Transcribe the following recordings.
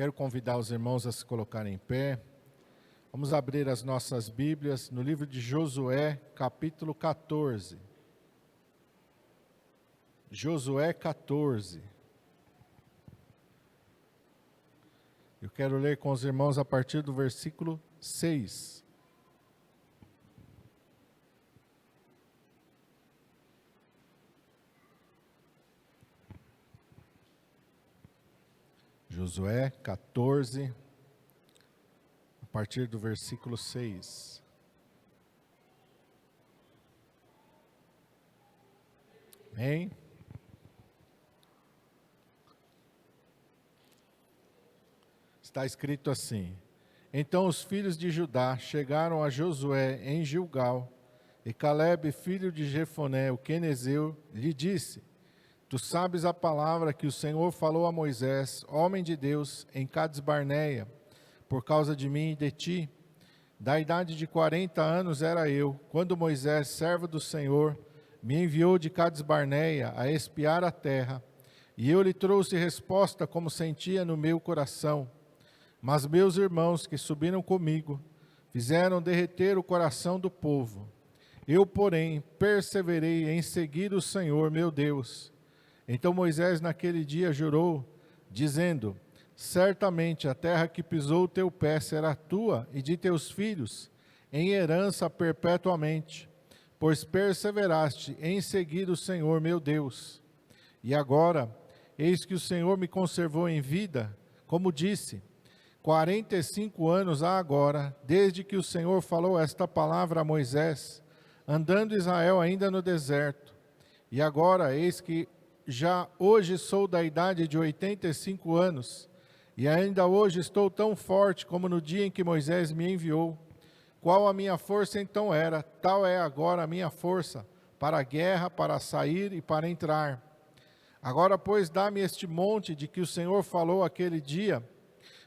Quero convidar os irmãos a se colocarem em pé. Vamos abrir as nossas Bíblias no livro de Josué, capítulo 14. Josué 14. Eu quero ler com os irmãos a partir do versículo 6. Josué 14, a partir do versículo 6. Amém? Está escrito assim: Então os filhos de Judá chegaram a Josué em Gilgal, e Calebe, filho de Jefoné, o quenezeu, lhe disse: Tu sabes a palavra que o Senhor falou a Moisés, homem de Deus, em Cades-Barneia, por causa de mim e de ti. Da idade de 40 anos era eu, quando Moisés, servo do Senhor, me enviou de Cades-Barneia a espiar a terra, e eu lhe trouxe resposta como sentia no meu coração. Mas meus irmãos que subiram comigo fizeram derreter o coração do povo. Eu, porém, perseverei em seguir o Senhor, meu Deus. Então Moisés naquele dia jurou, dizendo: Certamente a terra que pisou o teu pé será tua e de teus filhos, em herança perpetuamente, pois perseveraste em seguir o Senhor meu Deus. E agora, eis que o Senhor me conservou em vida, como disse, 45 anos há agora, desde que o Senhor falou esta palavra a Moisés, andando Israel ainda no deserto. E agora, eis que já hoje sou da idade de 85 anos, e ainda hoje estou tão forte como no dia em que Moisés me enviou. Qual a minha força então era, tal é agora a minha força, para a guerra, para sair e para entrar. Agora, pois, dá-me este monte de que o Senhor falou aquele dia,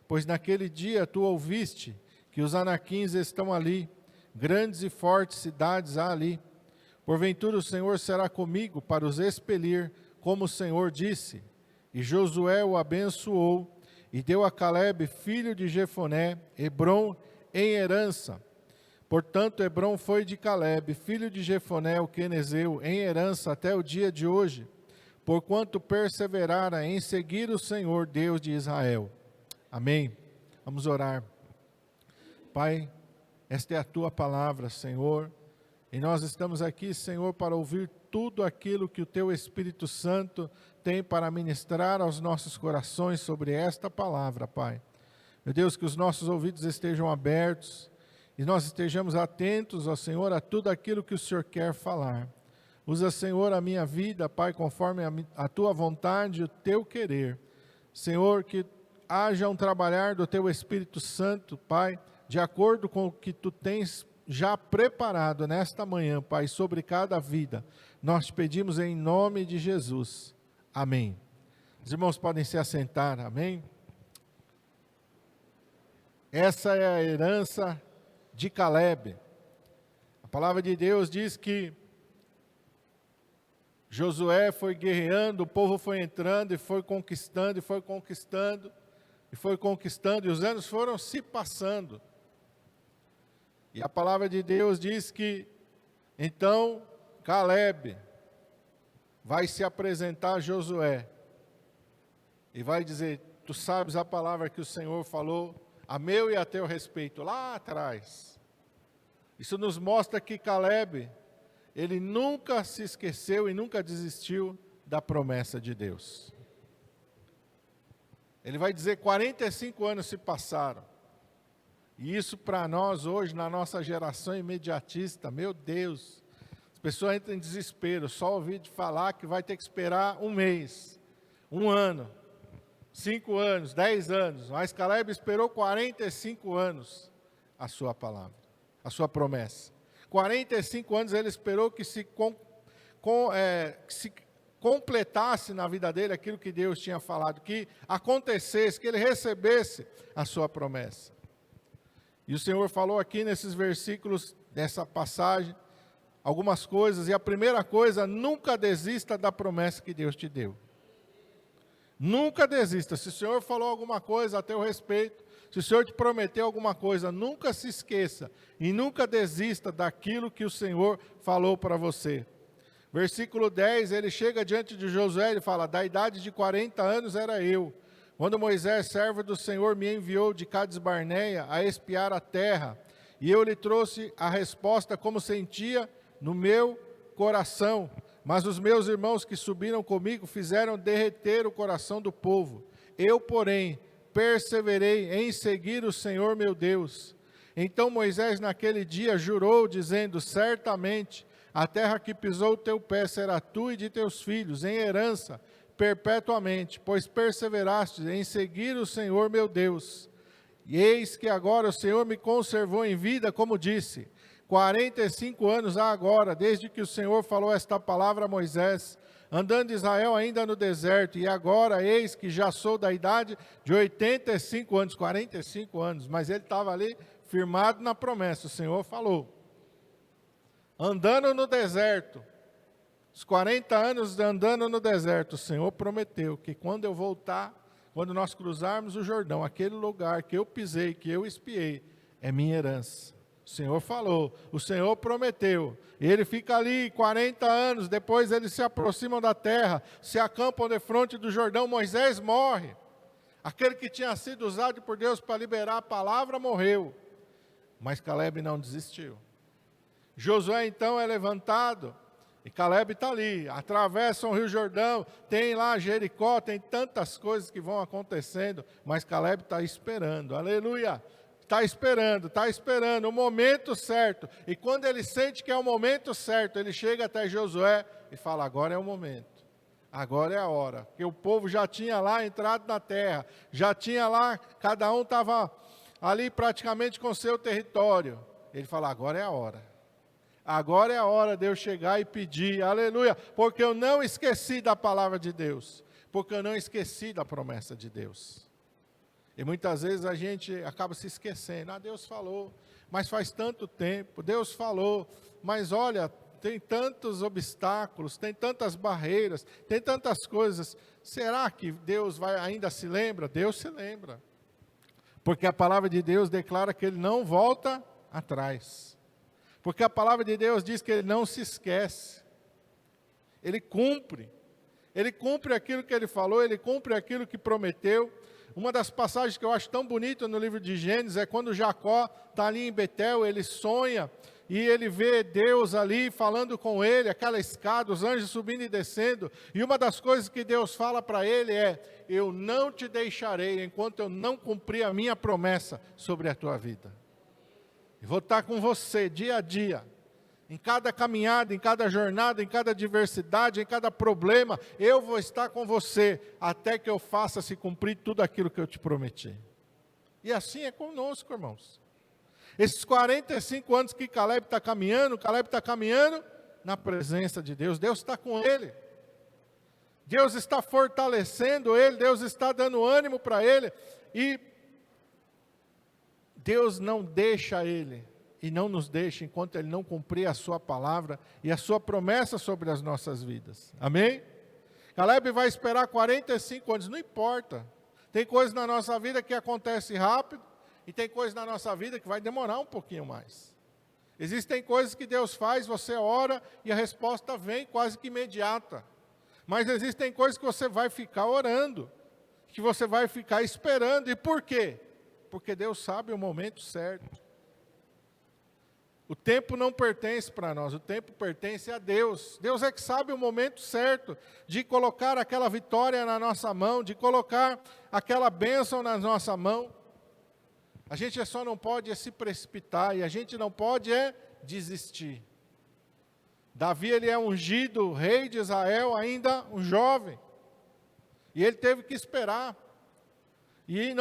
pois naquele dia tu ouviste que os anaquins estão ali, grandes e fortes cidades há ali. Porventura o Senhor será comigo para os expelir, como o Senhor disse. E Josué o abençoou e deu a Calebe, filho de Jefoné, Hebrom em herança. Portanto, Hebrom foi de Calebe, filho de Jefoné, o quenezeu, em herança até o dia de hoje, porquanto perseverara em seguir o Senhor, Deus de Israel. Amém. Vamos orar. Pai, esta é a tua palavra, Senhor, e nós estamos aqui, Senhor, para ouvir tudo aquilo que o teu Espírito Santo tem para ministrar aos nossos corações sobre esta palavra, Pai. Meu Deus, que os nossos ouvidos estejam abertos e nós estejamos atentos, ó Senhor, a tudo aquilo que o Senhor quer falar. Usa, Senhor, a minha vida, Pai, conforme a tua vontade e o teu querer. Senhor, que haja um trabalhar do teu Espírito Santo, Pai, de acordo com o que tu tens já preparado nesta manhã, Pai, sobre cada vida. Nós te pedimos em nome de Jesus. Amém. Os irmãos podem se assentar, amém? Essa é a herança de Calebe. A palavra de Deus diz que Josué foi guerreando, o povo foi entrando e foi conquistando, e foi conquistando, e foi conquistando, e os anos foram se passando. E a palavra de Deus diz que, então, Calebe vai se apresentar a Josué e vai dizer: Tu sabes a palavra que o Senhor falou a meu e a teu respeito, lá atrás. Isso nos mostra que Calebe, ele nunca se esqueceu e nunca desistiu da promessa de Deus. Ele vai dizer: 45 anos se passaram. E isso para nós hoje, na nossa geração imediatista, meu Deus, as pessoas entram em desespero, só ouvir de falar que vai ter que esperar um mês, um ano, 5 anos, 10 anos. Mas Calebe esperou 45 anos a sua palavra, a sua promessa. 45 anos ele esperou que se completasse na vida dele aquilo que Deus tinha falado, que acontecesse, que ele recebesse a sua promessa. E o Senhor falou aqui nesses versículos, nessa passagem, algumas coisas. E a primeira coisa, nunca desista da promessa que Deus te deu. Nunca desista. Se o Senhor falou alguma coisa a teu respeito, se o Senhor te prometeu alguma coisa, nunca se esqueça e nunca desista daquilo que o Senhor falou para você. Versículo 10, ele chega diante de Josué e fala: da idade de 40 anos era eu, quando Moisés, servo do Senhor, me enviou de Cades Barneia a espiar a terra, e eu lhe trouxe a resposta como sentia no meu coração. Mas os meus irmãos que subiram comigo fizeram derreter o coração do povo. Eu, porém, perseverei em seguir o Senhor meu Deus. Então Moisés naquele dia jurou, dizendo: certamente a terra que pisou o teu pé será tua e de teus filhos, em herança, perpetuamente, pois perseverastes em seguir o Senhor meu Deus. E eis que agora o Senhor me conservou em vida, como disse. 45 anos há agora, desde que o Senhor falou esta palavra a Moisés, andando Israel ainda no deserto, e agora eis que já sou da idade de 85 anos, 45 anos, mas ele estava ali firmado na promessa, o Senhor falou. Andando no deserto, os 40 anos andando no deserto, o Senhor prometeu que quando eu voltar, quando nós cruzarmos o Jordão, aquele lugar que eu pisei, que eu espiei, é minha herança. O Senhor falou, o Senhor prometeu, e ele fica ali 40 anos, depois eles se aproximam da terra, se acampam de frente do Jordão, Moisés morre, aquele que tinha sido usado por Deus para liberar a palavra morreu, mas Caleb não desistiu. Josué então é levantado, e Caleb está ali, atravessam o Rio Jordão, tem lá Jericó, tem tantas coisas que vão acontecendo, mas Caleb está esperando, aleluia. Está esperando o momento certo. E quando ele sente que é o momento certo, ele chega até Josué e fala: agora é o momento, agora é a hora. Porque o povo já tinha lá entrado na terra, já tinha lá, cada um estava ali praticamente com seu território. Ele fala: agora é a hora. Agora é a hora de eu chegar e pedir, aleluia, porque eu não esqueci da palavra de Deus, porque eu não esqueci da promessa de Deus. E muitas vezes a gente acaba se esquecendo. Deus falou, mas faz tanto tempo. Deus falou, mas olha, tem tantos obstáculos, tem tantas barreiras, tem tantas coisas. Será que Deus ainda se lembra? Deus se lembra. Porque a palavra de Deus declara que Ele não volta atrás. Porque a palavra de Deus diz que Ele não se esquece. Ele cumpre. Ele cumpre aquilo que Ele falou, Ele cumpre aquilo que prometeu. Uma das passagens que eu acho tão bonita no livro de Gênesis é quando Jacó está ali em Betel, ele sonha e ele vê Deus ali falando com ele, aquela escada, os anjos subindo e descendo. E uma das coisas que Deus fala para ele é: eu não te deixarei enquanto eu não cumprir a minha promessa sobre a tua vida. Eu vou estar com você dia a dia. Em cada caminhada, em cada jornada, em cada adversidade, em cada problema, eu vou estar com você, até que eu faça se cumprir tudo aquilo que eu te prometi. E assim é conosco, irmãos. Esses 45 anos que Caleb está caminhando na presença de Deus. Deus está com ele. Deus está fortalecendo ele, Deus está dando ânimo para ele. E Deus não deixa ele. E não nos deixe enquanto Ele não cumprir a sua palavra e a sua promessa sobre as nossas vidas. Amém? Caleb vai esperar 45 anos, não importa. Tem coisas na nossa vida que acontecem rápido e tem coisas na nossa vida que vai demorar um pouquinho mais. Existem coisas que Deus faz, você ora e a resposta vem quase que imediata. Mas existem coisas que você vai ficar orando, que você vai ficar esperando. E por quê? Porque Deus sabe o momento certo. O tempo não pertence para nós, o tempo pertence a Deus. Deus é que sabe o momento certo de colocar aquela vitória na nossa mão, de colocar aquela bênção na nossa mão. A gente só não pode se precipitar e a gente não pode desistir. Davi, ele é ungido, rei de Israel, ainda um jovem. E ele teve que esperar. E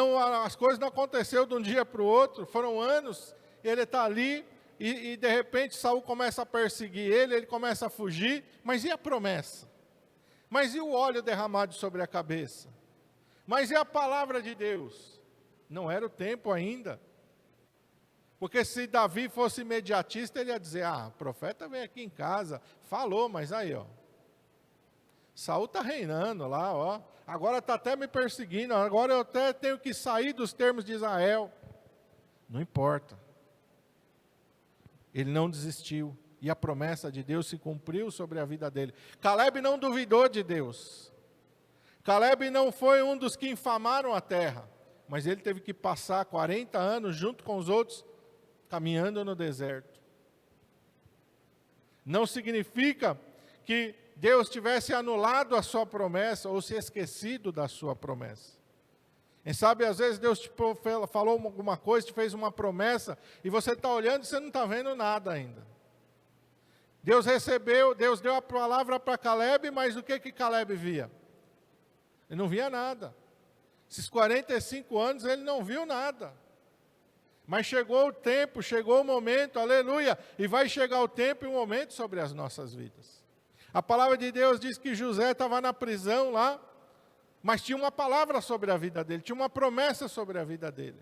as coisas não aconteceram de um dia para o outro, foram anos, ele está ali. E de repente Saul começa a perseguir ele começa a fugir, mas e a promessa? Mas e o óleo derramado sobre a cabeça? Mas e a palavra de Deus? Não era o tempo ainda. Porque se Davi fosse imediatista, ele ia dizer: o profeta veio aqui em casa, falou, mas aí Saul está reinando lá, ó. Agora está até me perseguindo, agora eu até tenho que sair dos termos de Israel. Não importa. Ele não desistiu. E a promessa de Deus se cumpriu sobre a vida dele. Caleb não duvidou de Deus. Caleb não foi um dos que infamaram a terra. Mas ele teve que passar 40 anos junto com os outros, caminhando no deserto. Não significa que Deus tivesse anulado a sua promessa ou se esquecido da sua promessa. Quem sabe, às vezes, Deus te falou alguma coisa, te fez uma promessa, e você está olhando e você não está vendo nada ainda. Deus deu a palavra para Caleb, mas o que Caleb via? Ele não via nada. Esses 45 anos ele não viu nada. Mas chegou o tempo, chegou o momento, aleluia, e vai chegar o tempo e o momento sobre as nossas vidas. A palavra de Deus diz que José estava na prisão lá, mas tinha uma palavra sobre a vida dele, tinha uma promessa sobre a vida dele.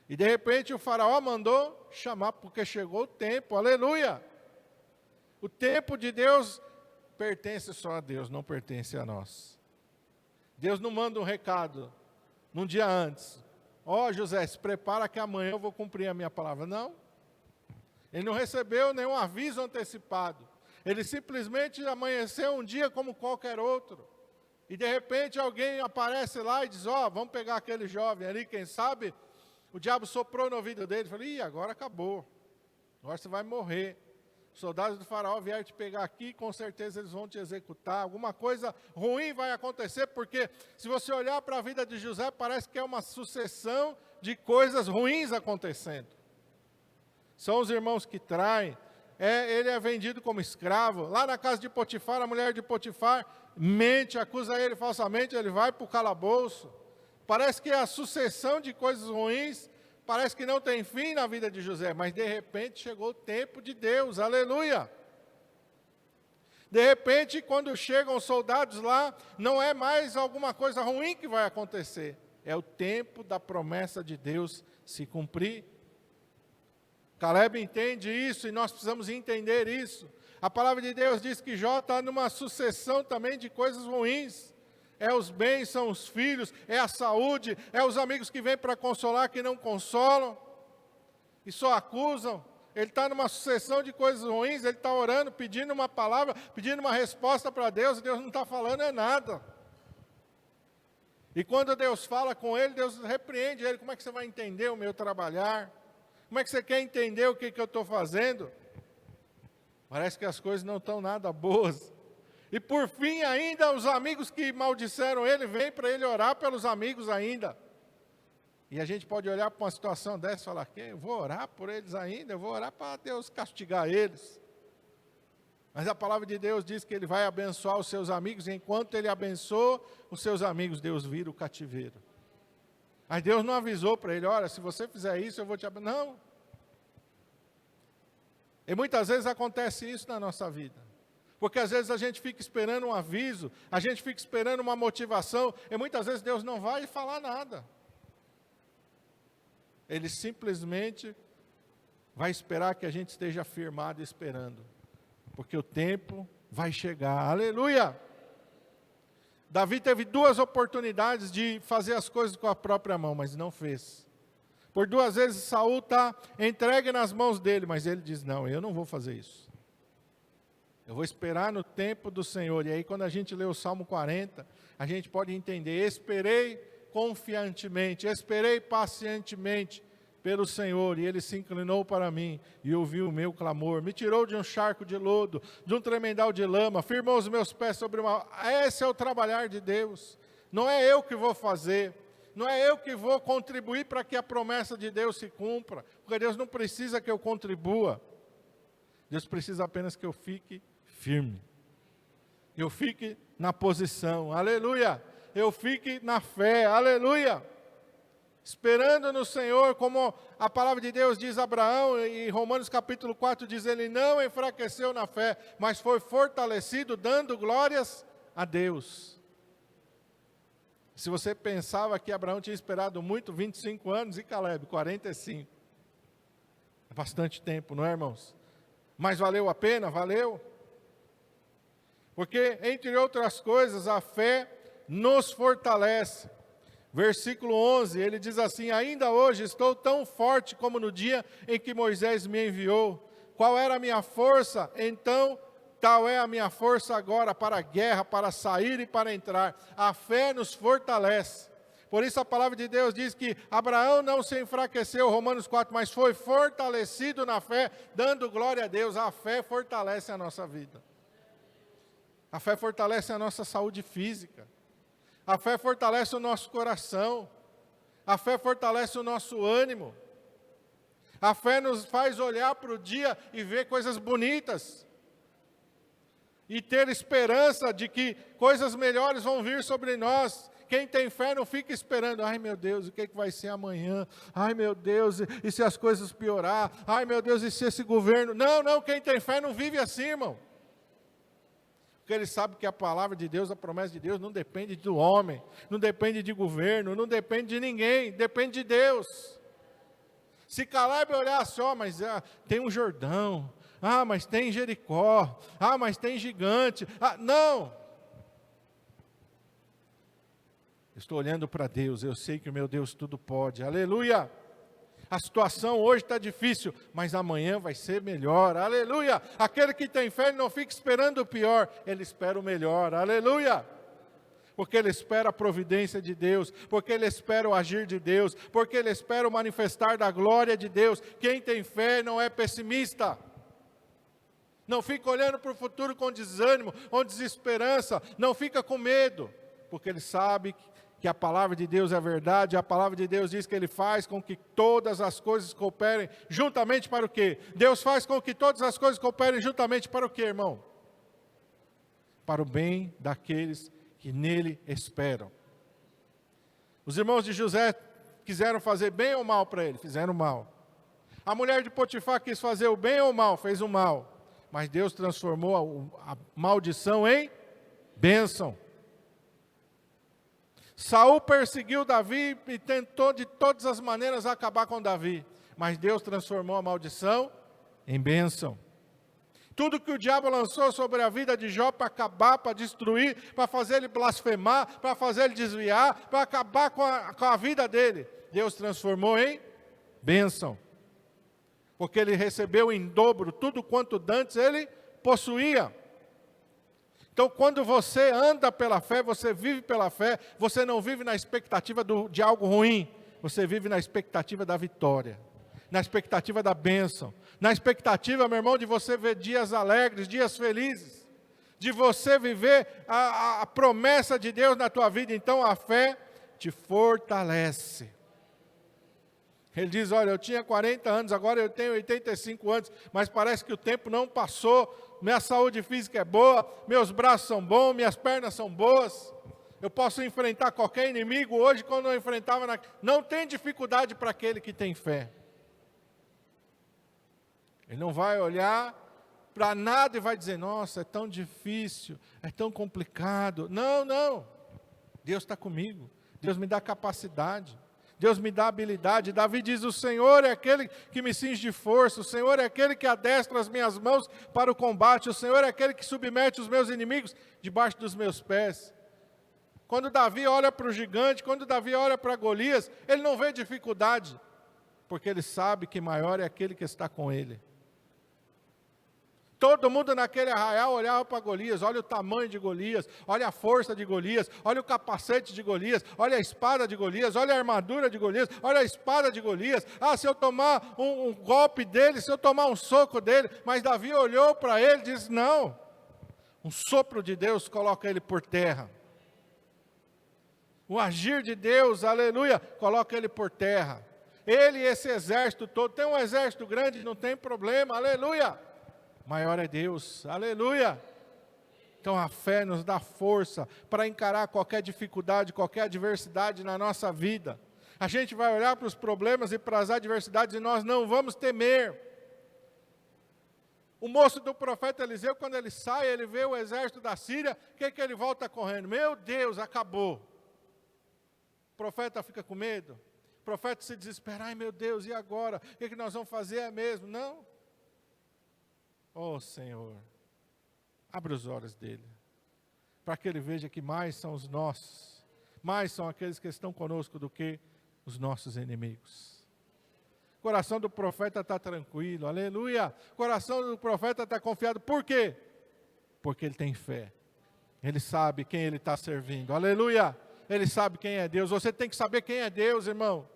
E de repente o faraó mandou chamar, porque chegou o tempo, aleluia. O tempo de Deus pertence só a Deus, não pertence a nós. Deus não manda um recado num dia antes. Ó, José, se prepara que amanhã eu vou cumprir a minha palavra. Não. Ele não recebeu nenhum aviso antecipado. Ele simplesmente amanheceu um dia como qualquer outro. E de repente alguém aparece lá e diz, ó, vamos pegar aquele jovem ali, quem sabe? O diabo soprou no ouvido dele. Falei, ih, agora acabou. Agora você vai morrer. Os soldados do faraó vieram te pegar aqui, com certeza eles vão te executar. Alguma coisa ruim vai acontecer, porque se você olhar para a vida de José, parece que é uma sucessão de coisas ruins acontecendo. São os irmãos que traem. Ele é vendido como escravo. Lá na casa de Potifar, a mulher de Potifar mente, acusa ele falsamente, ele vai para o calabouço. Parece que é a sucessão de coisas ruins, parece que não tem fim na vida de José, mas de repente chegou o tempo de Deus, aleluia. De repente, quando chegam os soldados lá, não é mais alguma coisa ruim que vai acontecer, é o tempo da promessa de Deus se cumprir. Caleb entende isso e nós precisamos entender isso. A palavra de Deus diz que Jó está numa sucessão também de coisas ruins. É os bens, são os filhos, é a saúde, é os amigos que vêm para consolar, que não consolam, e só acusam. Ele está numa sucessão de coisas ruins, ele está orando, pedindo uma palavra, pedindo uma resposta para Deus, e Deus não está falando nada. E quando Deus fala com ele, Deus repreende ele, como é que você vai entender o meu trabalhar? Como é que você quer entender o que eu estou fazendo? Parece que as coisas não estão nada boas. E por fim ainda, os amigos que maldisseram ele, vêm para ele orar pelos amigos ainda. E a gente pode olhar para uma situação dessa e falar, eu vou orar por eles ainda, eu vou orar para Deus castigar eles. Mas a palavra de Deus diz que ele vai abençoar os seus amigos, e enquanto ele abençoa os seus amigos, Deus vira o cativeiro. Mas Deus não avisou para ele, olha, se você fizer isso, eu vou te abençoar. Não. E muitas vezes acontece isso na nossa vida. Porque às vezes a gente fica esperando um aviso, a gente fica esperando uma motivação, e muitas vezes Deus não vai falar nada. Ele simplesmente vai esperar que a gente esteja firmado esperando. Porque o tempo vai chegar. Aleluia! Davi teve 2 oportunidades de fazer as coisas com a própria mão, mas não fez. Por 2 vezes Saul está entregue nas mãos dele, mas ele diz, não, eu não vou fazer isso. Eu vou esperar no tempo do Senhor. E aí quando a gente lê o Salmo 40, a gente pode entender, esperei confiantemente, esperei pacientemente pelo Senhor, e Ele se inclinou para mim, e ouviu o meu clamor, me tirou de um charco de lodo, de um tremendal de lama, firmou os meus pés sobre uma... Esse é o trabalhar de Deus, não é eu que vou fazer, não é eu que vou contribuir para que a promessa de Deus se cumpra, porque Deus não precisa que eu contribua, Deus precisa apenas que eu fique firme, eu fique na posição, aleluia, eu fique na fé, aleluia, esperando no Senhor, como a palavra de Deus diz a Abraão, e Romanos capítulo 4 diz, ele não enfraqueceu na fé, mas foi fortalecido, dando glórias a Deus. Se você pensava que Abraão tinha esperado muito, 25 anos, e Caleb, 45. É bastante tempo, não é, irmãos? Mas valeu a pena? Valeu. Porque, entre outras coisas, a fé nos fortalece. Versículo 11, ele diz assim: ainda hoje estou tão forte como no dia em que Moisés me enviou. Qual era a minha força? Então, tal é a minha força agora para a guerra, para sair e para entrar. A fé nos fortalece. Por isso a palavra de Deus diz que Abraão não se enfraqueceu, Romanos 4, mas foi fortalecido na fé, dando glória a Deus. A fé fortalece a nossa vida. A fé fortalece a nossa saúde física. A fé fortalece o nosso coração. A fé fortalece o nosso ânimo. A fé nos faz olhar para o dia e ver coisas bonitas. E ter esperança de que coisas melhores vão vir sobre nós. Quem tem fé não fica esperando, ai meu Deus, o que vai ser amanhã? Ai meu Deus, e se as coisas piorar? Ai meu Deus, e se esse governo... Não, quem tem fé não vive assim, irmão. Porque ele sabe que a palavra de Deus, a promessa de Deus, não depende do homem, não depende de governo, não depende de ninguém, depende de Deus. Se Caleb olhasse, mas tem um Jordão, mas tem Jericó, mas tem gigante, não. Estou olhando para Deus, eu sei que o meu Deus tudo pode, aleluia. A situação hoje está difícil, mas amanhã vai ser melhor, aleluia. Aquele que tem fé, ele não fica esperando o pior, ele espera o melhor, aleluia. Porque ele espera a providência de Deus, porque ele espera o agir de Deus, porque ele espera o manifestar da glória de Deus. Quem tem fé não é pessimista. Não fica olhando para o futuro com desânimo, com desesperança, não fica com medo, porque ele sabe que a palavra de Deus é verdade, a palavra de Deus diz que Ele faz com que todas as coisas cooperem juntamente para o quê? Deus faz com que todas as coisas cooperem juntamente para o quê, irmão? Para o bem daqueles que nele esperam. Os irmãos de José quiseram fazer bem ou mal para ele? Fizeram mal. A mulher de Potifar quis fazer o bem ou o mal? Fez o mal. Mas Deus transformou a maldição em bênção. Saul perseguiu Davi e tentou de todas as maneiras acabar com Davi. Mas Deus transformou a maldição em bênção. Tudo que o diabo lançou sobre a vida de Jó para acabar, para destruir, para fazer ele blasfemar, para fazer ele desviar, para acabar com a vida dele, Deus transformou em bênção. Porque ele recebeu em dobro tudo quanto dantes ele possuía. Então, quando você anda pela fé, você vive pela fé, você não vive na expectativa de algo ruim, você vive na expectativa da vitória, na expectativa da bênção, na expectativa, meu irmão, de você ver dias alegres, dias felizes, de você viver a promessa de Deus na tua vida. Então, a fé te fortalece. Ele diz, olha, eu tinha 40 anos, agora eu tenho 85 anos, mas parece que o tempo não passou, minha saúde física é boa, meus braços são bons, minhas pernas são boas, eu posso enfrentar qualquer inimigo hoje, quando eu enfrentava, não tem dificuldade para aquele que tem fé. Ele não vai olhar para nada e vai dizer, nossa, é tão difícil, é tão complicado. Não, Deus está comigo, Deus me dá capacidade. Deus me dá habilidade. Davi diz, o Senhor é aquele que me cinge de força, o Senhor é aquele que adestra as minhas mãos para o combate, o Senhor é aquele que submete os meus inimigos debaixo dos meus pés. Quando Davi olha para o gigante, quando Davi olha para Golias, ele não vê dificuldade, porque ele sabe que maior é aquele que está com ele. Todo mundo naquele arraial olhava para Golias, olha o tamanho de Golias, olha a força de Golias, olha o capacete de Golias, olha a espada de Golias, olha a armadura de Golias, olha a espada de Golias. Se eu tomar um golpe dele, se eu tomar um soco dele, mas Davi olhou para ele e disse, não, um sopro de Deus coloca ele por terra. O agir de Deus, aleluia, coloca ele por terra. Ele e esse exército todo, tem um exército grande, não tem problema, aleluia. Maior é Deus, aleluia. Então a fé nos dá força para encarar qualquer dificuldade, qualquer adversidade na nossa vida. A gente vai olhar para os problemas e para as adversidades e nós não vamos temer. O moço do profeta Eliseu, quando ele sai, ele vê o exército da Síria, o que ele volta correndo? Meu Deus, acabou. O profeta fica com medo, o profeta se desespera, ai meu Deus, e agora? O que nós vamos fazer? É mesmo? Não. Oh Senhor, abre os olhos dele. para que ele veja que mais são os nossos, mais são aqueles que estão conosco do que os nossos inimigos. O coração do profeta está tranquilo, aleluia. O coração do profeta está confiado, por quê? Porque ele tem fé, ele sabe quem ele está servindo, aleluia. Ele sabe quem é Deus. Você tem que saber quem é Deus, irmão.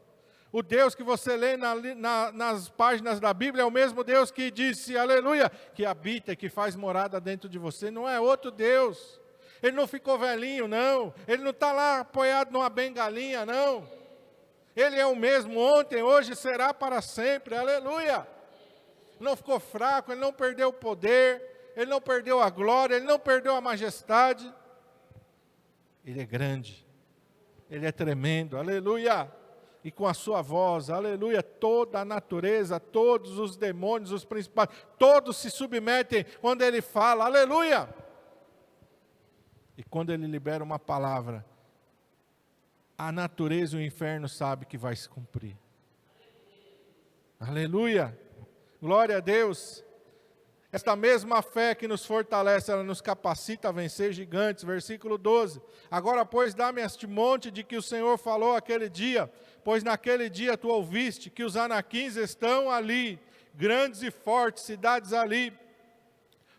O Deus que você lê nas páginas da Bíblia é o mesmo Deus que disse, aleluia, que habita e que faz morada dentro de você. Não é outro Deus. Ele não ficou velhinho, não. Ele não está lá apoiado numa bengalinha, não. Ele é o mesmo ontem, hoje, será para sempre, aleluia. Não ficou fraco, ele não perdeu o poder, ele não perdeu a glória, ele não perdeu a majestade. Ele é grande, ele é tremendo, aleluia. E com a sua voz, aleluia, toda a natureza, todos os demônios, os principais, todos se submetem quando ele fala, aleluia. E quando ele libera uma palavra, a natureza e o inferno sabem que vai se cumprir. Aleluia, glória a Deus. Esta mesma fé que nos fortalece, ela nos capacita a vencer gigantes. Versículo 12. Agora, pois, dá-me este monte de que o Senhor falou aquele dia, pois naquele dia tu ouviste que os anaquins estão ali, grandes e fortes, cidades ali.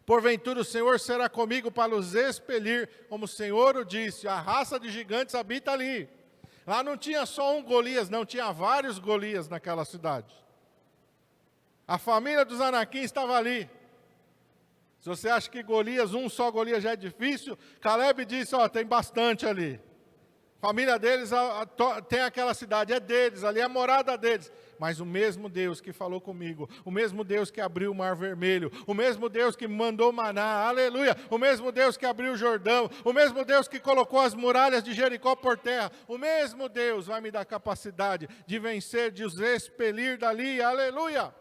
Porventura o Senhor será comigo para os expelir, como o Senhor o disse, a raça de gigantes habita ali. Lá não tinha só um Golias, não, tinha vários Golias naquela cidade. A família dos anaquins estava ali. Se você acha que Golias, um só Golias já é difícil, Caleb disse, ó, tem bastante ali. A família deles tem aquela cidade, é deles, ali é a morada deles. Mas o mesmo Deus que falou comigo, o mesmo Deus que abriu o mar vermelho, o mesmo Deus que mandou maná, aleluia, o mesmo Deus que abriu o Jordão, o mesmo Deus que colocou as muralhas de Jericó por terra, o mesmo Deus vai me dar capacidade de vencer, de os expelir dali, aleluia.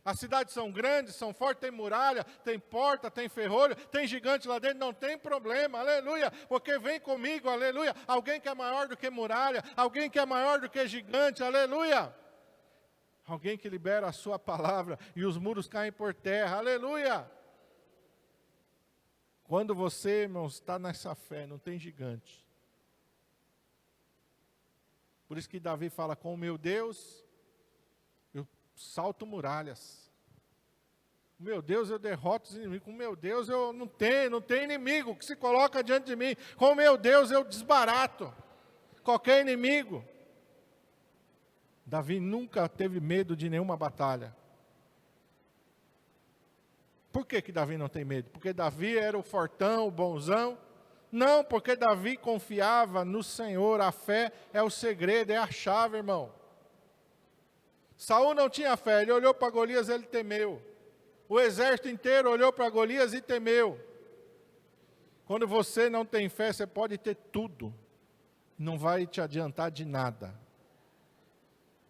As cidades são grandes, são fortes, tem muralha, tem porta, tem ferrolho, tem gigante lá dentro, não tem problema, aleluia, porque vem comigo, aleluia, alguém que é maior do que muralha, alguém que é maior do que gigante, aleluia, alguém que libera a sua palavra e os muros caem por terra, aleluia. Quando você, irmãos, está nessa fé, não tem gigante. Por isso que Davi fala, com o meu Deus, eu salto muralhas. Com meu Deus eu derroto os inimigos. Com meu Deus eu não tenho inimigo que se coloca diante de mim. Com meu Deus eu desbarato qualquer inimigo. Davi nunca teve medo de nenhuma batalha. Por que Davi não tem medo? Porque Davi era o fortão, o bonzão? Não, porque Davi confiava no Senhor. A fé é o segredo, é a chave, irmão. Saul não tinha fé, ele olhou para Golias, ele temeu. O exército inteiro olhou para Golias e temeu. Quando você não tem fé, você pode ter tudo, não vai te adiantar de nada.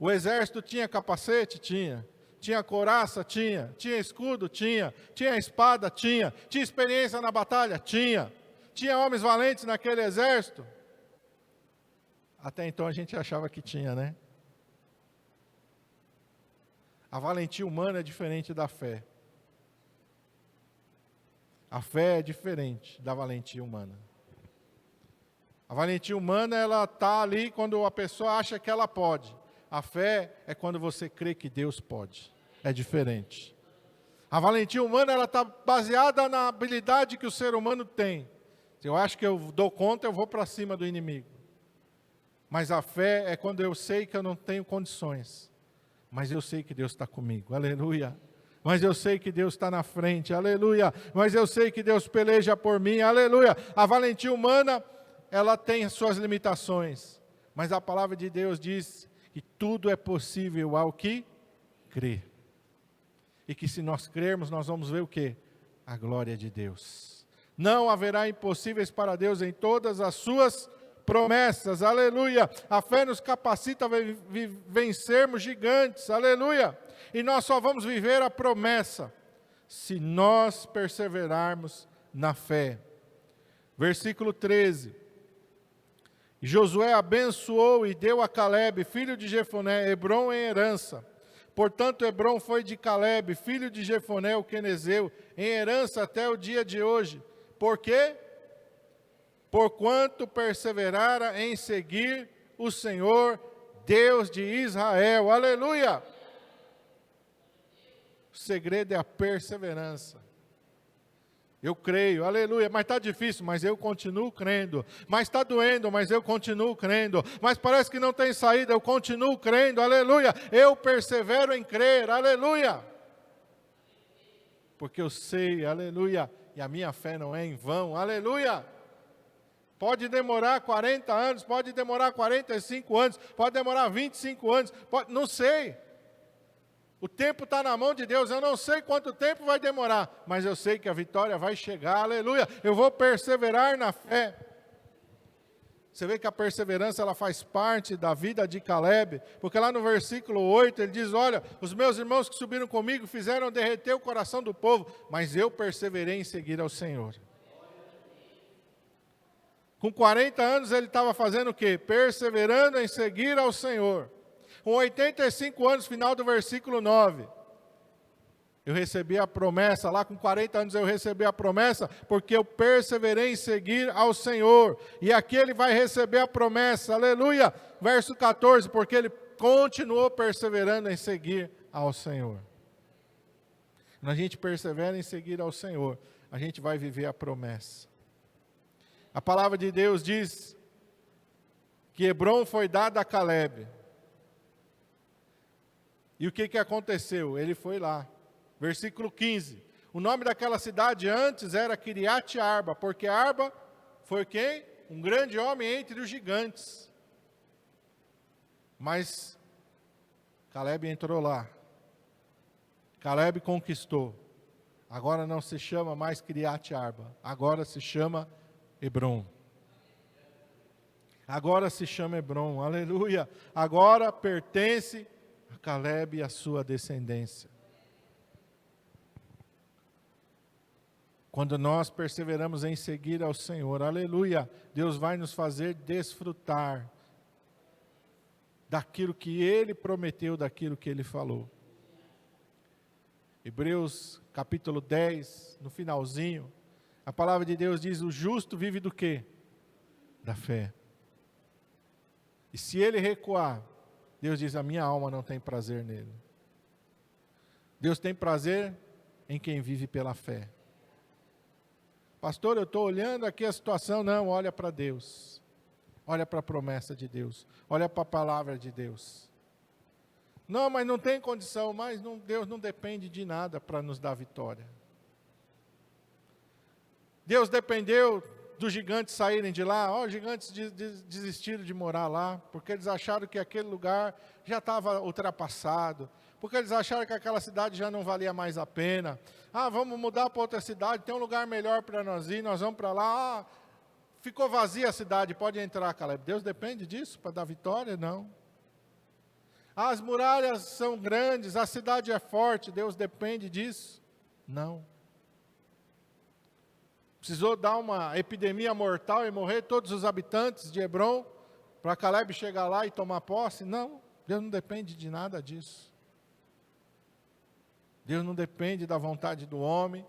O exército tinha capacete? Tinha. Tinha couraça? Tinha. Tinha escudo? Tinha. Tinha espada? Tinha. Tinha experiência na batalha? Tinha. Tinha homens valentes naquele exército? Até então a gente achava que tinha, né? A valentia humana é diferente da fé. A fé é diferente da valentia humana. A valentia humana, ela está ali quando a pessoa acha que ela pode. A fé é quando você crê que Deus pode. É diferente. A valentia humana, ela está baseada na habilidade que o ser humano tem. Se eu acho que eu dou conta, eu vou para cima do inimigo. Mas a fé é quando eu sei que eu não tenho condições. Mas eu sei que Deus está comigo, aleluia. Mas eu sei que Deus está na frente, aleluia. Mas eu sei que Deus peleja por mim, aleluia. A valentia humana, ela tem suas limitações. Mas a palavra de Deus diz que tudo é possível ao que crê. E que se nós crermos, nós vamos ver o quê? A glória de Deus. Não haverá impossíveis para Deus em todas as suas promessas, aleluia. A fé nos capacita a vencermos gigantes, aleluia. E nós só vamos viver a promessa se nós perseverarmos na fé. Versículo 13. Josué abençoou e deu a Caleb, filho de Jefoné, Hebrom em herança. Portanto, Hebrom foi de Caleb, filho de Jefoné, o quenezeu, em herança até o dia de hoje, Por quê? Porquanto perseverara em seguir o Senhor, Deus de Israel. Aleluia! O segredo é a perseverança. Eu creio, aleluia, mas está difícil, mas eu continuo crendo. Mas está doendo, mas eu continuo crendo. Mas parece que não tem saída, eu continuo crendo, aleluia. Eu persevero em crer, aleluia. Porque eu sei, aleluia, e a minha fé não é em vão, aleluia. Pode demorar 40 anos, pode demorar 45 anos, pode demorar 25 anos, não sei. O tempo está na mão de Deus, eu não sei quanto tempo vai demorar, mas eu sei que a vitória vai chegar, aleluia. Eu vou perseverar na fé. Você vê que a perseverança ela faz parte da vida de Caleb, porque lá no versículo 8 ele diz, olha, os meus irmãos que subiram comigo fizeram derreter o coração do povo, mas eu perseverei em seguir ao Senhor. Com 40 anos ele estava fazendo o quê? Perseverando em seguir ao Senhor. Com 85 anos, final do versículo 9, eu recebi a promessa, lá com 40 anos eu recebi a promessa, porque eu perseverei em seguir ao Senhor, e aqui ele vai receber a promessa, aleluia, verso 14, porque ele continuou perseverando em seguir ao Senhor. Quando a gente persevera em seguir ao Senhor, a gente vai viver a promessa. A palavra de Deus diz que Hebrom foi dada a Caleb. E o que aconteceu? Ele foi lá. Versículo 15. O nome daquela cidade antes era Kiriat Arba, porque Arba foi quem? Um grande homem entre os gigantes. Mas Caleb entrou lá. Caleb conquistou. Agora não se chama mais Kiriat Arba. Agora se chama Hebrom. Agora se chama Hebrom. Aleluia. Agora pertence a Caleb e a sua descendência. Quando nós perseveramos em seguir ao Senhor, aleluia, Deus vai nos fazer desfrutar daquilo que Ele prometeu, daquilo que Ele falou. Hebreus capítulo 10, no finalzinho, a palavra de Deus diz, o justo vive do quê? Da fé. E se ele recuar, Deus diz, a minha alma não tem prazer nele. Deus tem prazer em quem vive pela fé. Pastor, eu estou olhando aqui a situação. Não, olha para Deus. Olha para a promessa de Deus. Olha para a palavra de Deus. Não, mas não tem condição. Mas não, Deus não depende de nada para nos dar vitória. Deus dependeu dos gigantes saírem de lá. Os gigantes desistiram de morar lá, porque eles acharam que aquele lugar já estava ultrapassado. Porque eles acharam que aquela cidade já não valia mais a pena. Vamos mudar para outra cidade, tem um lugar melhor para nós ir, nós vamos para lá. Ficou vazia a cidade, pode entrar, Caleb. Deus depende disso para dar vitória? Não. As muralhas são grandes, a cidade é forte, Deus depende disso? Não. Precisou dar uma epidemia mortal e morrer todos os habitantes de Hebrom, para Caleb chegar lá e tomar posse? Não, Deus não depende de nada disso. Deus não depende da vontade do homem.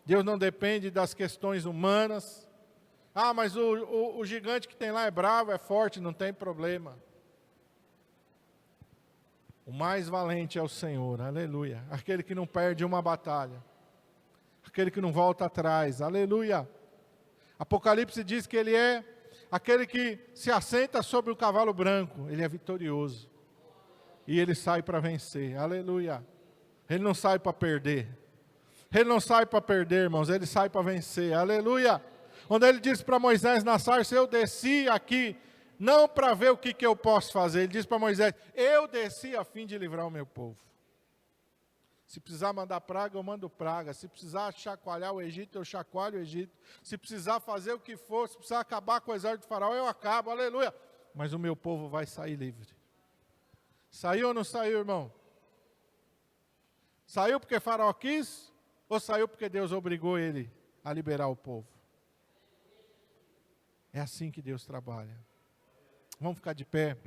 Deus não depende das questões humanas. Mas o gigante que tem lá é bravo, é forte, não tem problema. O mais valente é o Senhor, aleluia. Aquele que não perde uma batalha. Aquele que não volta atrás, aleluia. Apocalipse diz que ele é aquele que se assenta sobre o cavalo branco. Ele é vitorioso. E ele sai para vencer, aleluia. Ele não sai para perder. Ele não sai para perder, irmãos. Ele sai para vencer. Aleluia. Quando ele disse para Moisés na sarça, eu desci aqui, não para ver o que eu posso fazer. Ele disse para Moisés, eu desci a fim de livrar o meu povo. Se precisar mandar praga, eu mando praga. Se precisar chacoalhar o Egito, eu chacoalho o Egito. Se precisar fazer o que for, se precisar acabar com o exército do faraó, eu acabo. Aleluia. Mas o meu povo vai sair livre. Saiu ou não saiu, irmão? Saiu porque Faraó quis, ou saiu porque Deus obrigou ele a liberar o povo? É assim que Deus trabalha. Vamos ficar de pé.